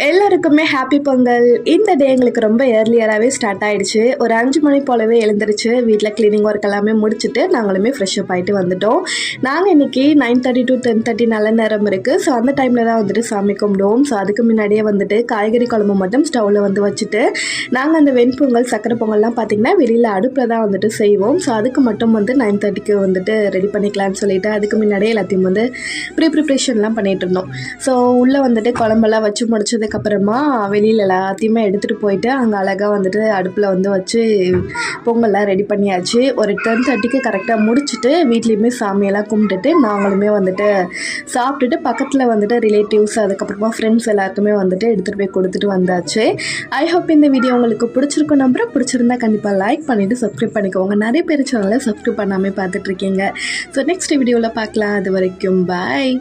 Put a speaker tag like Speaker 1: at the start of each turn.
Speaker 1: எல்லாருக்குமே ஹாப்பி பொங்கல். இந்த டே எங்களுக்கு ரொம்ப ஏர்லியராகவே ஸ்டார்ட் ஆகிடுச்சு. ஒரு 5 மணி போலவே எழுந்திரிச்சு வீட்டில் க்ளீனிங் ஒர்க் எல்லாமே முடிச்சுட்டு நாங்களுமே ஃப்ரெஷ்அப் ஆகிட்டு வந்துட்டோம். நாங்கள் இன்றைக்கி 9:30 to 10:30 நல்ல நேரம் இருக்குது. ஸோ அந்த டைமில் தான் வந்துட்டு சாமி கும்பிடுவோம். ஸோ அதுக்கு முன்னாடியே வந்துட்டு காய்கறி குழம்பு மட்டும் ஸ்டவ்வில் வந்து வச்சுட்டு நாங்கள் அந்த வெண்பொங்கல் சக்கரை பொங்கல்லாம் பார்த்திங்கன்னா வெளியில் அடுப்பில் தான் வந்துட்டு செய்வோம். ஸோ அதுக்கு மட்டும் வந்து 9:30க்கு வந்துட்டு ரெடி பண்ணிக்கலான்னு சொல்லிவிட்டு அதுக்கு முன்னாடியே எல்லாத்தையும் வந்து ப்ரிப்ரேஷன்லாம் பண்ணிகிட்டு இருந்தோம். ஸோ உள்ளே வந்துட்டு குழம்பெல்லாம் வச்சு முடிச்சதுக்கப்புறமா வெளியில் எல்லாத்தையுமே எடுத்துகிட்டு போயிட்டு அங்கே அழகாக வந்துட்டு அடுப்பில் வந்து வச்சு பொங்கல்லாம் ரெடி பண்ணியாச்சு. ஒரு 10:30க்கு கரெக்டாக முடிச்சுட்டு வீட்லேயுமே சாமியெல்லாம் கும்பிட்டுட்டு நாங்களுமே வந்துட்டு சாப்பிட்டுட்டு பக்கத்தில் வந்துட்டு ரிலேட்டிவ்ஸ் அதுக்கப்புறமா ஃப்ரெண்ட்ஸ் எல்லாருக்குமே வந்துட்டு எடுத்துகிட்டு போய் கொடுத்துட்டு வந்தாச்சு. ஐ ஹோப் இந்த வீடியோ உங்களுக்கு பிடிச்சிருக்கும் நம்புறேன். பிடிச்சிருந்தா கண்டிப்பாக லைக் பண்ணிவிட்டு சப்ஸ்கிரைப் பண்ணிக்கோங்க. நிறைய பேர் சேனலை சப்ஸ்கிரைப் பண்ணாமல் பார்த்துட்ருக்கீங்க. ஸோ நெக்ஸ்ட் வீடியோவில் பார்க்கலாம். அது வரைக்கும் பாய்.